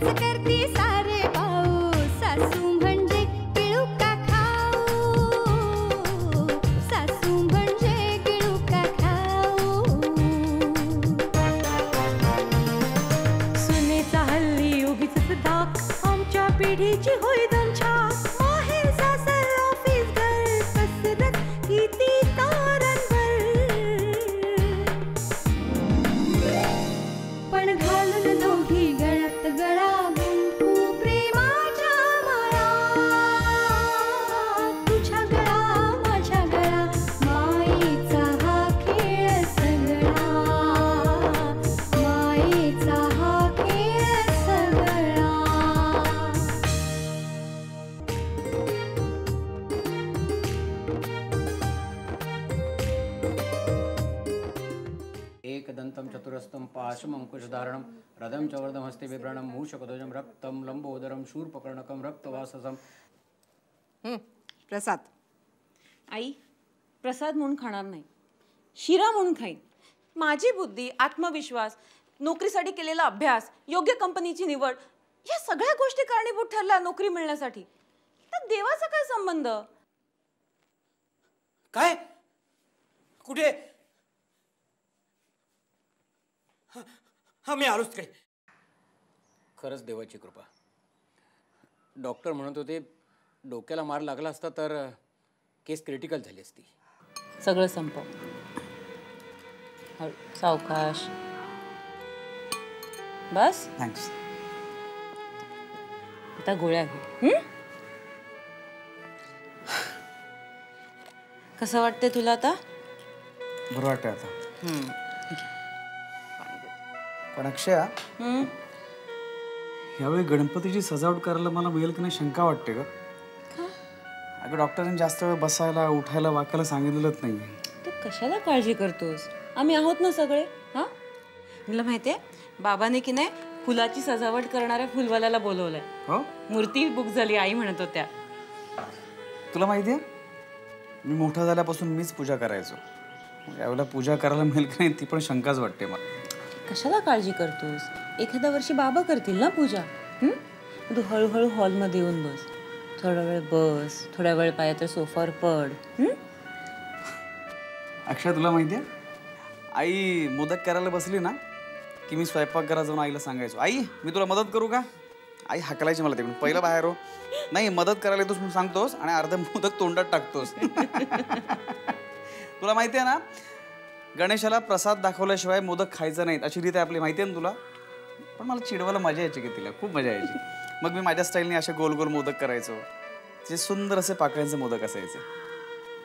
मीच करती सारे भाऊ, सासू म्हणजे गिळू का खाऊ, सासू म्हणजे गिळू का खाऊ. सुनेचा हल्ली उगीच धाक, आमच्या पिढीची होय दमछाक. माहेर सासर ऑफिस घर कसरत किती तारंभर, पण घालून दोघी गळ्यात गळा गुंफू प्रेमाच्या माळा. तुझ्या गळा माझ्या गळा, मायेचा हा खेळ सगळा, मायेचा हा खेळ सगळा. एकदंतं चतुरस्तं पाशम् अंकुशधारणं रदं च वर्धमस्ते बिभ्रणं मूषकध्वजं रक्तं लंबोदरं शूर्पकर्णकं रक्तवाससं. प्रसाद. आई, प्रसाद म्हणून खाणार नाही, शिरा म्हणून खाईन. माझी बुद्धी, आत्मविश्वास, नोकरीसाठी केलेला अभ्यास, योग्य कंपनीची निवड, या सगळ्या गोष्टी कारणीभूत ठरल्या नोकरी मिळण्यासाठी. तर देवाचा काय संबंध? काय? कुठे? हा मी आलोच काय? खरंच देवाची कृपा. डॉक्टर म्हणत होते डोक्याला मार लागला असता तर केस क्रिटिकल झाली असती. सगळं संपव. सावकाश. बस थँक्स. आता गोळ्या घे. कसं वाटतंय तुला आता? बरं वाटतंय आता. पण अक्षया, यावेळी गणपतीची सजावट करायला मला मिळेल की नाही शंका वाटते ग. अगं डॉक्टरांनी जास्त वेळ बसायला उठायला वाकायला सांगितलेलंच नाही. तू कशाला काळजी करतोस? आम्ही आहोत ना सगळे. हा, मला माहितीये बाबाने की नाही फुलाची सजावट करणाऱ्या फुलवाल्याला बोलवलंय. हो, मूर्ती बुक झाली आई म्हणत होत्या. तुला माहितीये मी मोठा झाल्यापासून मीच पूजा करायचो. यावेळेला पूजा करायला मिळेल की नाही ती पण शंकाच वाटते मला. कशाला काळजी करतोस? एखाद्या वर्षी बाबा करतील ना पूजा. तू हळूहळू हॉलमध्ये येऊन बस. थोडा वेळ बस, थोड्या वेळ पाहिजे तर सोफावर पड. अक्षय तुला माहितीये आई मोदक करायला बसली ना की मी स्वयंपाकघरात जाऊन आईला सांगायचो, आई मी तुला मदत करू का? आई हाकलायची मला तिकडून. पहिलं बाहेर हो, नाही मदत करायला येतोस म्हणून सांगतोस आणि अर्ध मोदक तोंडात टाकतोस. तुला माहितीये ना गणेशाला प्रसाद दाखवल्याशिवाय मोदक खायचं नाहीत अशी रीत आहे आपली, माहिती आहे ना तुला? पण मला चिडवायला मजा यायची की तिला, खूप मजा यायची. मग मी माझ्या स्टाईलने असे गोल गोल मोदक करायचो. तिचे सुंदर असे पाकळ्यांचे मोदक असायचे.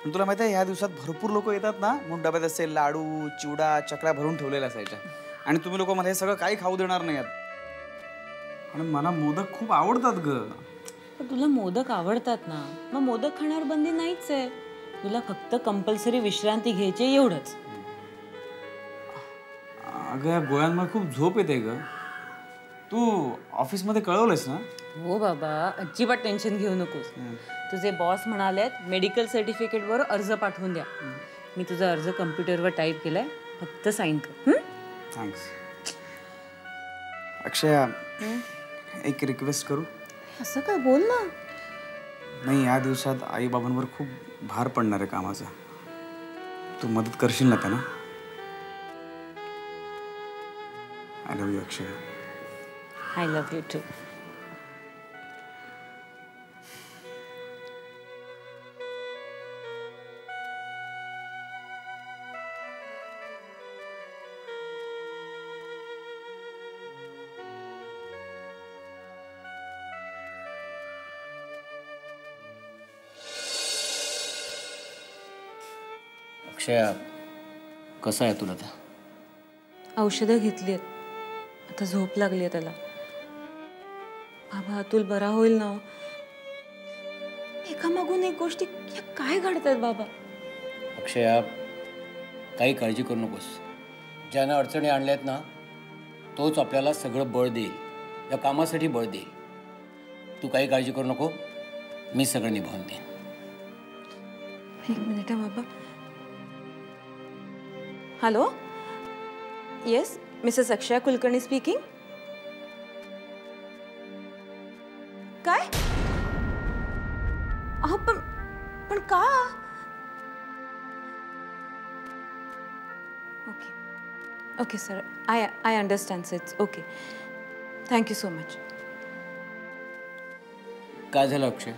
पण तुला माहिती आहे ह्या दिवसात भरपूर लोक येतात ना, म्हणून डब्यात असे लाडू चिवडा चकल्या भरून ठेवलेल्या असायच्या. आणि तुम्ही लोक मला हे सगळं काही खाऊ देणार नाही आहात. आणि मला मोदक खूप आवडतात ग. तुला मोदक आवडतात ना, मग मोदक खाण्यावर बंदी नाहीच आहे. तुला फक्त कंपल्सरी विश्रांती घ्यायची एवढंच. अगं या गोळ्यांमुळे खूप झोप येते ग. तू ऑफिसमध्ये कळवलंयस ना? हो बाबा, अजिबात टेन्शन घेऊ नकोस. तुझे बॉस म्हणालेत मेडिकल सर्टिफिकेटवर अर्ज पाठवून द्या. मी तुझा अर्ज कम्प्युटरवर टाईप केलाय, फक्त साईन कर. थँक्स. अक्षया, एक रिक्वेस्ट करू? असं काय बोल ना. नाही, या दिवसात आई बाबांवर खूप भार पडणार आहे कामाचा. तू मदत करशील ना त्यांना? I love you Akshay. I love you too. Akshaya, कसं आहे तुला? औषधं घेतली आहेत, आता झोप लागली आहे त्याला. बाबा अतुल बरा होईल ना? एकामागून एक गोष्टी काय घडतात बाबा? अक्षया, काही काळजी करू नकोस. ज्यानं अडचणी आणल्यात ना तोच आपल्याला सगळं बळ देईल, या कामासाठी बळ देईल. तू काही काळजी करू नको, मी सगळं निभावून देईन. एक मिनिट बाबा. हॅलो, येस, मिसेस अक्षया कुलकर्णी स्पीकिंग. काय? अहो पण पण का? Okay okay sir, I understand. It's okay. Thank you so much. काय झालं अक्षय?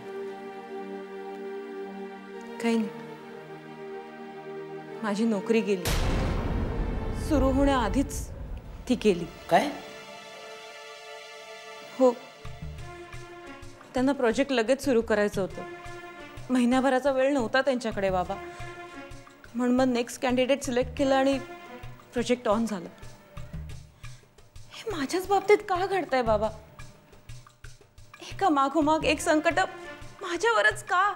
काही नाही. माझी नोकरी गेली. सुरू होण्याआधीच ती गेली. काय? हो, त्यांना प्रोजेक्ट लगेच सुरू करायचं होतं. महिन्याभराचा वेळ नव्हता त्यांच्याकडे बाबा. म्हणून मग नेक्स्ट कॅन्डिडेट सिलेक्ट केलं आणि प्रोजेक्ट ऑन झालं. हे माझ्याच बाबतीत का घडतंय बाबा? एका मागोमाग एक संकट माझ्यावरच का?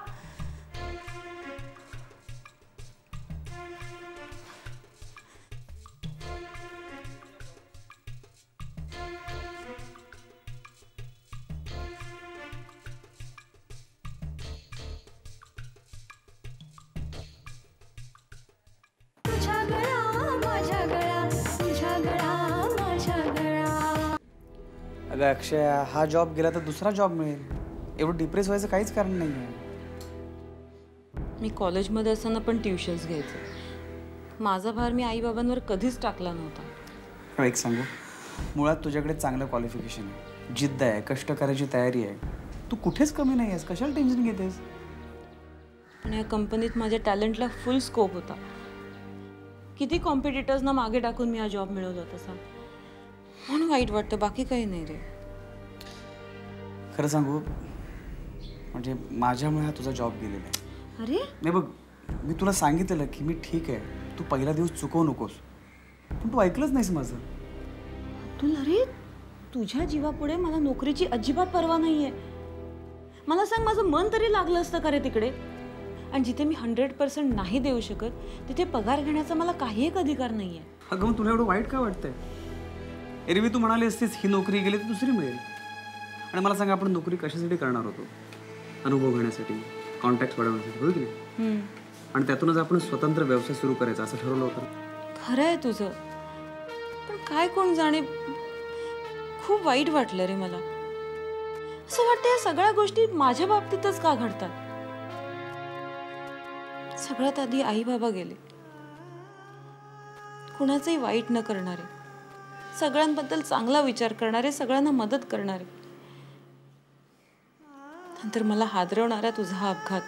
अगं अक्षय, हा जॉब गेला तर दुसरा जॉब मिळेल. एवढं डिप्रेस व्हायचं काहीच कारण नाही आहे. मी कॉलेजमध्ये असताना पण ट्युशन्स घ्यायचे. माझा भार मी आईबाबांवर कधीच टाकला नव्हता. एक सांगू, मुळात तुझ्याकडे चांगलं क्वालिफिकेशन आहे, जिद्द आहे, कष्ट करायची तयारी आहे. तू कुठेच कमी नाही आहेस. कशाला टेन्शन घेतेस? पण या कंपनीत माझ्या टॅलेंटला फुल स्कोप होता. किती कॉम्पिटिटर्सना मागे टाकून मी हा जॉब मिळवला तसा. म्हणून वाईट वाटतं, बाकी काही नाही रे. खरं सांगू, म्हणजे माझ्यामुळे हा तुझा जॉब गेलेला आहे. अरे नाही बघ, मी तुला सांगितलेलं की मी ठीक आहे, तू पहिला दिवस चुकवू नकोस, पण तू ऐकलंच नाहीस माझं. तुला रे, तुझ्या जीवापुढे मला नोकरीची अजिबात पर्वा नाहीये. मला सांग, माझं मन तरी लागलं असतं का रे तिकडे? आणि जिथे मी 100% नाही देऊ शकत तिथे पगार घेण्याचा मला काही एक अधिकार नाहीये. अगं मग तुला एवढं वाईट का वाटतंय? एरवी तू म्हणाली असतीस ही नोकरी गेली तर दुसरी मिळेल. आणि मला सांगा, आपण नोकरी कशासाठी करणार होतो? अनुभव घेण्यासाठी, कॉन्टॅक्ट वाढवण्यासाठी, हो की नाही? आणि त्यातूनच आपण स्वतंत्र व्यवसाय सुरू करायचा असं ठरवलं होतं. खरं आहे तुझं, पण काय कोण जाणे, खूप वाईट वाटलं रे मला. असं वाटतं या सगळ्या गोष्टी माझ्या बाबतीतच का घडतात? सगळ्यात आधी आई बाबा गेले, कुणाचंही वाईट न करणारे, सगळ्यांबद्दल चांगला विचार करणारे, सगळ्यांना मदत करणारे. नंतर मला हादरवणारा तुझा हा अपघात,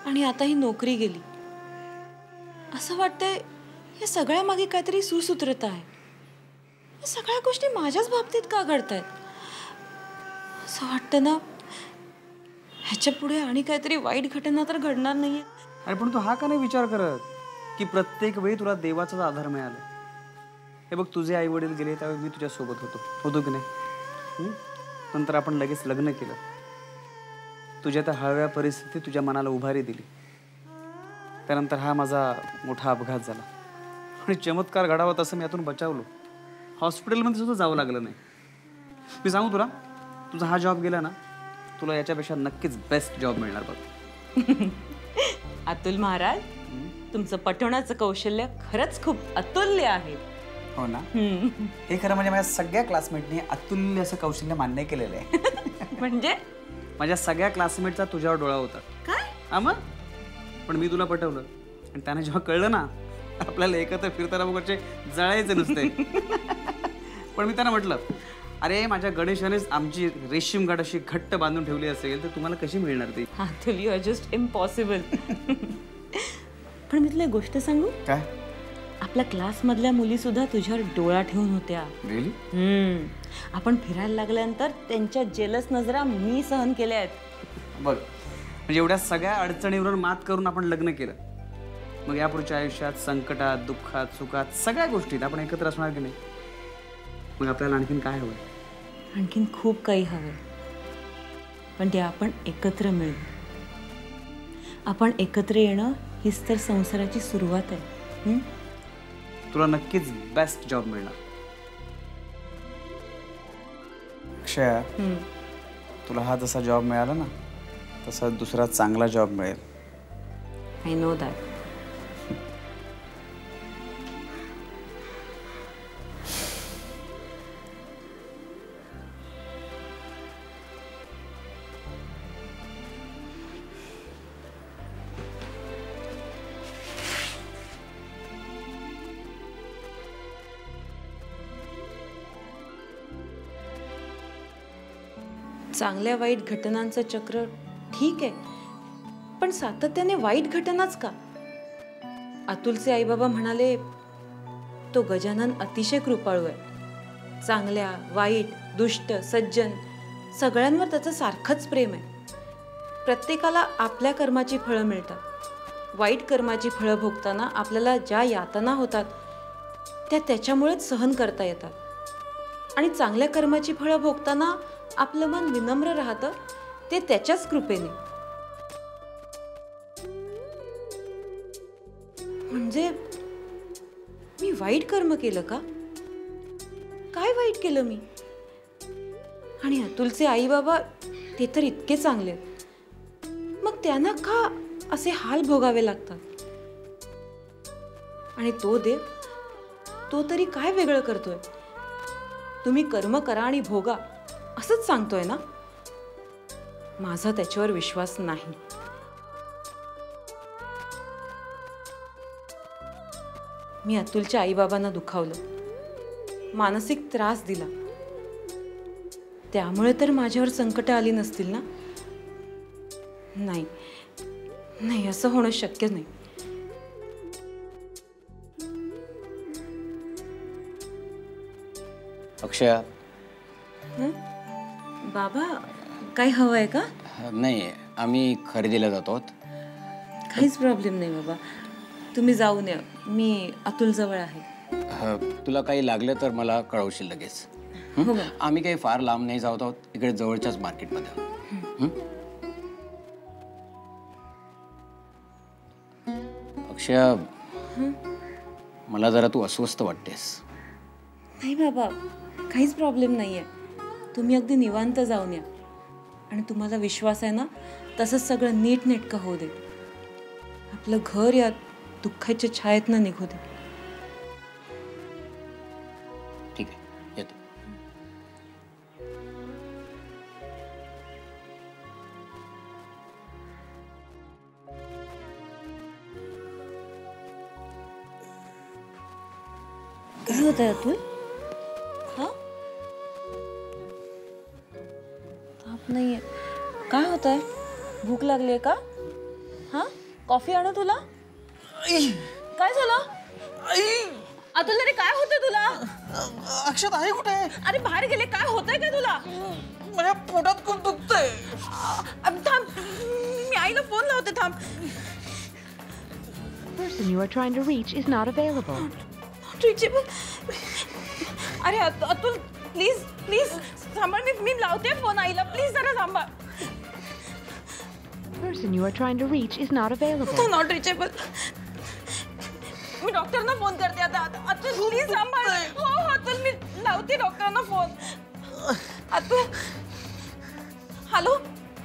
आणि आता ही नोकरी गेली. असं वाटतंय या सगळ्या मागे काहीतरी सुसूत्रता आहे. या सगळ्या गोष्टी माझ्याच बाबतीत का घडतायत? असं वाटतं ना, ह्याच्या पुढे आणि काहीतरी वाईट घटना तर घडणार नाहीये. अरे पण तू हा का नाही विचार करत की प्रत्येक वेळी तुला देवाचाच आधार मिळाला? हे बघ, तुझे आई वडील गेले त्यावेळी मी तुझ्यासोबत होतो की नाही? नंतर आपण लगेच लग्न केलं. तुझ्या त्या हळव्या परिस्थितीत तुझ्या मनाला उभारी दिली. त्यानंतर हा माझा मोठा अपघात झाला आणि चमत्कार घडावा तसं मी यातून बचावलो. हॉस्पिटलमध्ये सुद्धा जावं लागलं नाही. मी सांगू तुला, तुझा हा जॉब गेला ना, तुला याच्यापेक्षा नक्कीच बेस्ट जॉब मिळणार बघ. अतुल महाराज, तुमचं पटवण्याचं कौशल्य खरंच खूप अतुल्य आहे. हो ना? हे खरं म्हणजे माझ्या सगळ्या क्लासमेटनी अतुल्य असं कौशल्य मान्य केलेलं आहे. म्हणजे माझ्या सगळ्या क्लासमेटचा तुझ्यावर डोळा होता. काय? मग पण मी तुला पटवलं आणि त्याने जेव्हा कळलं ना आपल्याला एकत्र फिरताना वगैरे जळायचे नुसते, पण मी त्यांना म्हटलं, अरे माझ्या गणेशानेच आमची रेशीम गाठ अशी घट्ट बांधून ठेवली असेल तर तुम्हाला कशी मिळणार ती? Atul, you are just impossible. पण मी तुला एक गोष्ट सांगू? काय? आपल्या क्लासमधल्या मुली सुद्धा तुझ्यावर डोळा ठेवून होत्या. रिअली? आपण फिरायला लागल्यानंतर त्यांच्या जेलस नजरा मी सहन केल्या आहेत. बघ, म्हणजे एवढ्या सगळ्या अडचणींवर मात करून आपण लग्न केलं. मग यापुढच्या आयुष्यात संकटात, दुःखात, सुखात, सगळ्या गोष्टीत आपण एकत्र असणार की नाही? मग आपल्याला आणखीन काय हवंय? आणखीन खूप काही हवंय, पण ते आपण एकत्र मिळू. आपण एकत्र येणं हीच तर संसाराची सुरुवात आहे. तुला नक्कीच बेस्ट जॉब मिळणार. अक्षया, तुला हा जसा जॉब मिळाला ना, तसा दुसरा चांगला जॉब मिळेल. I know that. चांगल्या वाईट घटनांचं चक्र ठीक आहे, पण सातत्याने वाईट घटनाच का? अतुलचे आई बाबा म्हणाले, तो गजानन अतिशय कृपाळू आहे. चांगल्या वाईट दुष्ट सज्जन सगळ्यांवर त्याचं सारखंच प्रेम आहे. प्रत्येकाला आपल्या कर्माची फळं मिळतात. वाईट कर्माची फळं भोगताना आपल्याला ज्या यातना होतात त्या त्याच्यामुळेच सहन करता येतात. आणि चांगल्या कर्माची फळं भोगताना आपलं मन विनम्र राहतं, ते त्याच्याच कृपेने. म्हणजे मी वाईट कर्म केलं का? काय वाईट केलं मी? आणि अतुलचे आई बाबा ते तर इतके चांगले, मग त्यांना का असे हाल भोगावे लागतात? आणि तो देव, तो तरी काय वेगळं करतोय? तुम्ही कर्म करा आणि भोगा असंच सांगतोय ना? माझा त्याच्यावर विश्वास नाही. मी अतुलच्या आईबाबांना दुखावलं, मानसिक त्रास दिला, त्यामुळे तर माझ्यावर संकट आली नसतील ना? नाही नाही, असं होणं शक्य नाही. अक्षया, बाबा काय हवं आहे का? नाही, आम्ही खरेदीला जातो आहोत. काहीच प्रॉब्लेम नाही बाबा, तुम्ही जाऊन या, मी अतुल जवळ आहे. तुला काही लागलं तर मला कळवशील लगेच. हो. आम्ही काही फार लांब नाही जात आहोत, इकडे जवळच्याच मार्केटमध्ये. अक्षया, मला जरा तू अस्वस्थ वाटतेस. नाही बाबा, काहीच प्रॉब्लेम नाही आहे. तुम्ही अगदी निवांत जाऊन या. आणि तुम्हाला विश्वास आहे ना, तसंच सगळं नीटनेटकं होऊ दे. आपलं घर या दुःखाच्या छायेतनं निघू दे. ठीक आहे, येतो. काय होत आहे अतुल? हा, ताप नाहीये. काय होत आहे? भूक लागली आहे का? हा, कॉफी आणू तुला? काय झालं अतुल? अरे काय होतंय तुला? अक्षत आहे कुठे? अरे बाहेर गेले. काय होतंय का तुला? माझ्या पोटात खूप दुखतंय. थांब, मी आईला फोन लावते. थांब. person you are trying to reach is not available. अरे अतुल, प्लीज प्लीज सांभाळ. मी लावते फोन आईला. प्लीज जरा सांभाळ. person you are trying to reach is not available. Not reachable. मी डॉक्टरना फोन करते आता. अतुल प्लीज सांभाळ. हो अतुल, मी लावते डॉक्टरांना फोन. अतुल, हॅलो.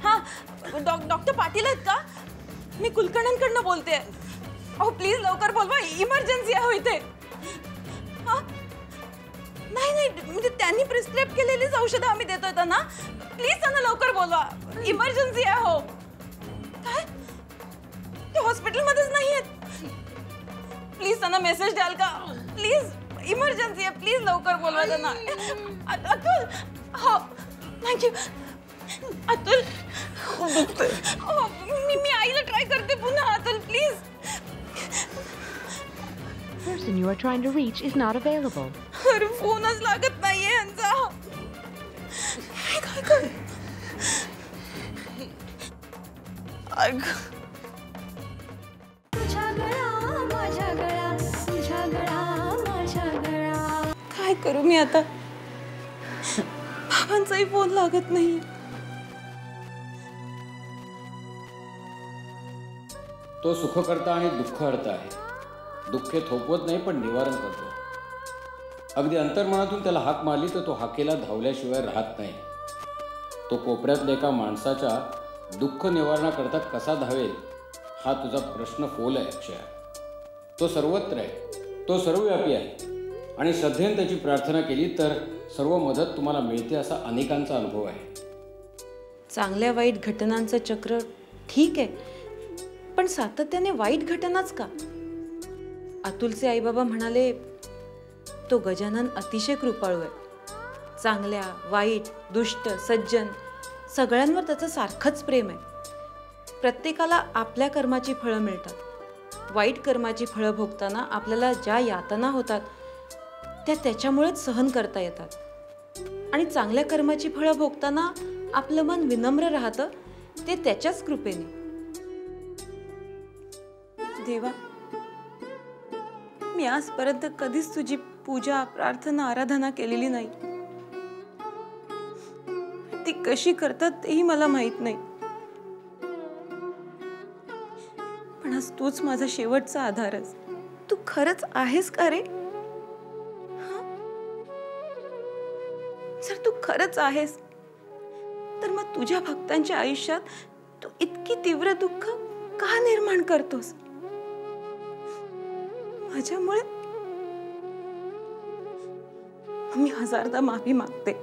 हां, डॉक्टर पाटील आहेत का? मी कुलकर्णींकडनं बोलते. अहो प्लीज लवकर बोलवा, इमर्जन्सी आहे इथे. हां, नाही नाही, म्हणजे त्यांनी प्रिस्क्राईब केलेलीच औषधं आम्ही देतोय त्यांना. प्लीज त्यांना लवकर बोलवा, इमर्जन्सी आहे. हो. काय? ते हॉस्पिटलमध्येच नाही आहेत. प्लीज त्यांना मेसेज द्याल का? प्लीज, इमर्जन्सी आहे. प्लीज लवकर बोलवा त्यांना. अतुल, हो थँक्यू. अतुल, मी आईला ट्राय करते पुन्हा. Atul please. person you are trying to reach is not available. अरे फोनच लागत नाहीये यांचा. काय कर? काय करू मी आता? बाबांचाही फोन लागत नाही. तो सुखकर्ता आणि दुःखहर्ता आहे. दुःखे थोपवत नाही, पण निवारण करतो. अगदी अंतर्मनातून त्याला हाक मारली तर तो हाकेला धावल्याशिवाय राहत नाही. तो कोपऱ्यातल्या एका माणसाच्या दुःख निवारणाकरता कसा धावेल हा तुझा प्रश्न फोल आहे अक्षय. तो सर्वत्र आहे, तो सर्वव्यापी आहे. आणि श्रद्धेने त्याची प्रार्थना केली तर सर्व मदत तुम्हाला मिळते असा अनेकांचा अनुभव आहे. चांगल्या वाईट घटनांचं चक्र ठीक आहे, पण सातत्याने वाईट घटनाच का? अतुलचे आई बाबा म्हणाले, तो गजानन अतिशय कृपाळू आहे. चांगल्या वाईट दुष्ट सज्जन सगळ्यांवर त्याचं सारखंच प्रेम आहे. प्रत्येकाला आपल्या कर्माची फळं मिळतात. वाईट कर्माची फळं भोगताना आपल्याला ज्या यातना होतात त्या त्याच्यामुळेच सहन करता येतात. आणि चांगल्या कर्माची फळं भोगताना आपलं मन विनम्र राहतं, ते त्याच्याच कृपेने. देवा, मी आजपर्यंत कधीच तुझी पूजा, प्रार्थना, आराधना केलेली नाही. ती कशी करतात तेही मला माहित नाही. पण आज तूच माझा शेवटचा आधारच. तू खरंच आहेस का रे? जर तू खरंच आहेस तर मग तुझ्या भक्तांच्या आयुष्यात तू इतकी तीव्र दुःख का निर्माण करतोस? माझ्यामुळे मी हजारदा माफी मागते.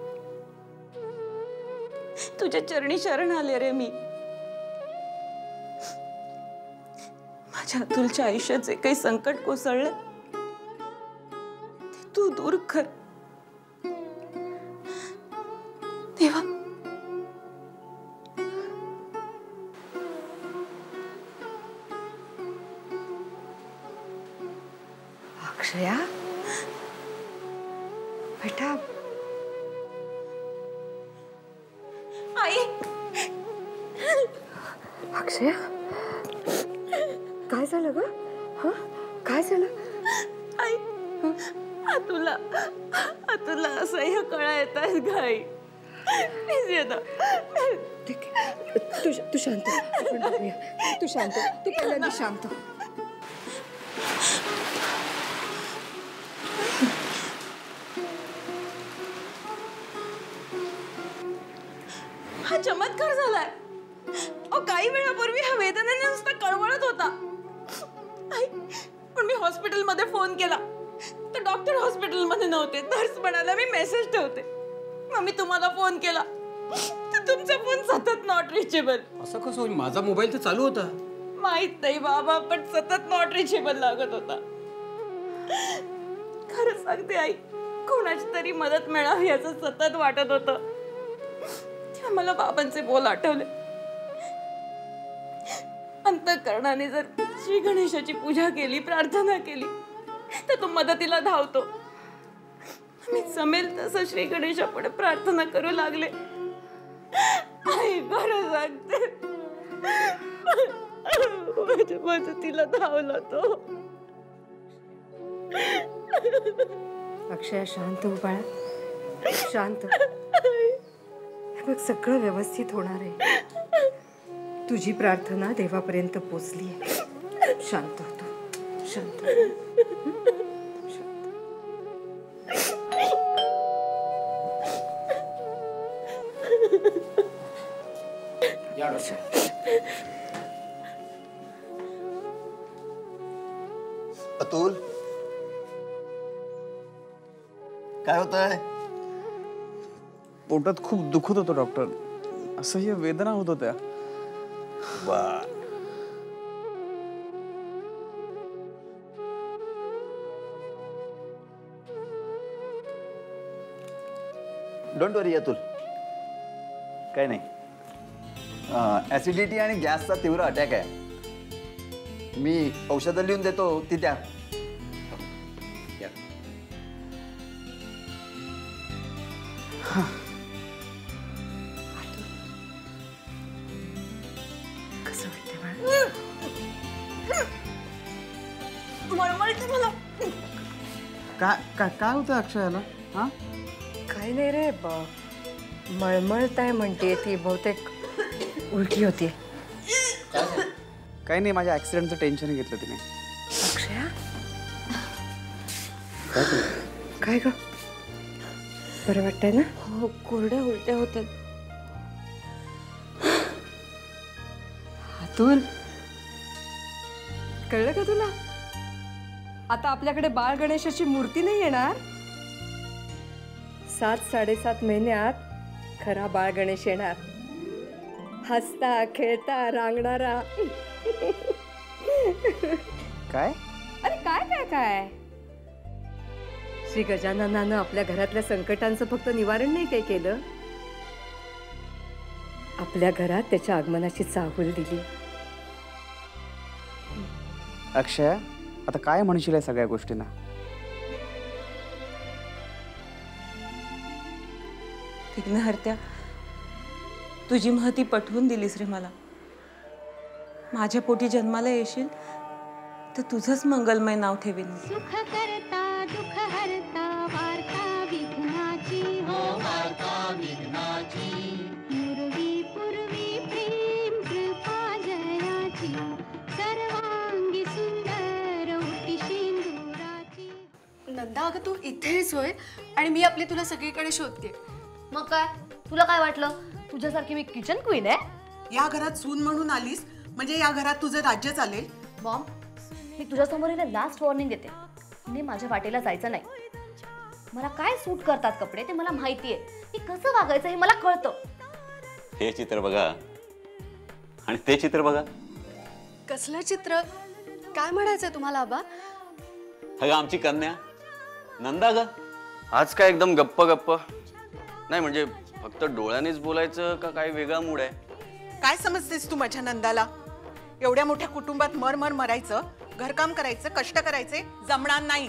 तुझ्या चरणी शरण आले रे मी. माझ्या अतुलच्या आयुष्यात जे काही संकट कोसळलं ते तू दूर कर देवा. अक्षया बेटा. आई, अक्षया काय झालं ग? हा काय झालं? आई, तुला असह्य कळा येत आहेत ग आई. ठीक आहे. तू शांत. आपण बघूया. तू शांत. तू पहिल्यांदा शांत. हा चमत्कार झालाय. काही वेळापूर्वी हा वेदनेने नुसता कळवळत होता. आई, पण मी हॉस्पिटलमध्ये फोन केला तर डॉक्टर हॉस्पिटलमध्ये नव्हते. नर्स म्हणाला मी मेसेज ठेवते. मग मी तुम्हाला फोन केला तर तुमचा फोन सतत नॉट रिचेबल. असं कसं होईल? माझा मोबाईल तर चालू होता. माहित नाही बाबा, पण सतत नॉट रिचेबल लागत होता. खरं सांगते आई, कोणाची तरी मदत मिळावी याचं सतत वाटत होतं. तेव्हा मला बाबांचे बोल आठवले. अंतःकरणाने जर श्री गणेशाची पूजा केली, प्रार्थना केली तर तो मदतीला धावतो. मी जमेल तसं श्री गणेशापुढे प्रार्थना करू लागले. आई, खरं सांगते, माझ्या मदतीला धावला तो. अक्षया शांत हो बाळा, शांत. बघ सगळं व्यवस्थित होणार आहे. तुझी प्रार्थना देवापर्यंत पोचली आहे. शांत होतो, शांत. अतुल, काय होतंय? पोटात खूप दुखत होतं डॉक्टर. असह्य वेदना होत होत्या. डोंट वरी अतुल, काय नाही. ऍसिडिटी आणि गॅसचा तीव्र अटॅक आहे. मी औषधं लिहून देतो, ती द्या. कसं वाटतंय बाळा? मळमळते मला. काय होतं अक्षयाला? हा, काय नाही रे, मळमळताय म्हणते ती. बहुतेक उलटी होती. काही नाही, माझ्या ऍक्सिडेंटचं टेन्शन घेतलं तिने. अक्षया काय ग, बरं वाटतंय ना? हो, कोरड्या उलट्या होतात. अतुल, कळलं का तुला? आता आपल्याकडे बाळ गणेशाची मूर्ती नाही येणार. 7-7.5 महिन्यात खरा बाळ गणेश येणार. हसता खेळता रांगणारा. काय? अरे काय काय काय, श्री गजाननानं आपल्या घरातल्या संकटांचं फक्त निवारण नाही काही केलं, आपल्या घरात त्याच्या आगमनाची चाहूल दिली. अक्षय, आता काय म्हणशील या सगळ्या गोष्टींना? विघ्नहर्त्या, तुझी महती पटवून दिलीस रे मला. माझ्या पोटी जन्माला येशील तर तुझंच मंगलमय नाव ठेवीन. सुख करता दुःख हरता वार्ता विघ्नाची हो वार्ता विघ्नाची पूर्वी पूर्वी प्रेम कृपा जयाची सर्वांगी सुंदर उटी सिंदुराची. नंदा, अगं तू इथेच होय आणि मी आपली तुला सगळीकडे शोधते. मग काय, तुला काय वाटलं तुझ्यासारखी मी किचन क्वीन आहे? या घरात सून म्हणून आलीस म्हणजे या घरात तुझं राज्य चालेल. मॉम, मी तुझ्यासमोर लास्ट वॉर्निंग देते, मी माझ्या वाटेला जायचं नाही. मला काय सूट करतात कपडे ते मला माहिती आहे. मी कसं वागायचं हे मला कळतं. हे चित्र बघा आणि ते चित्र बघा. कसलं चित्र? काय म्हणायचंय तुम्हाला आबा? अगं आमची कन्या नंदा ग. आज काय एकदम गप्प गप्प नाही, म्हणजे फक्त डोळ्यानेच बोलायचं का काय वेगळा मूड आहे? काय समजतेस तू माझ्या नंदाला? एवढ्या मोठ्या कुटुंबात मर मरायचं, घरकाम करायचं, कष्ट करायचे जमणार नाही.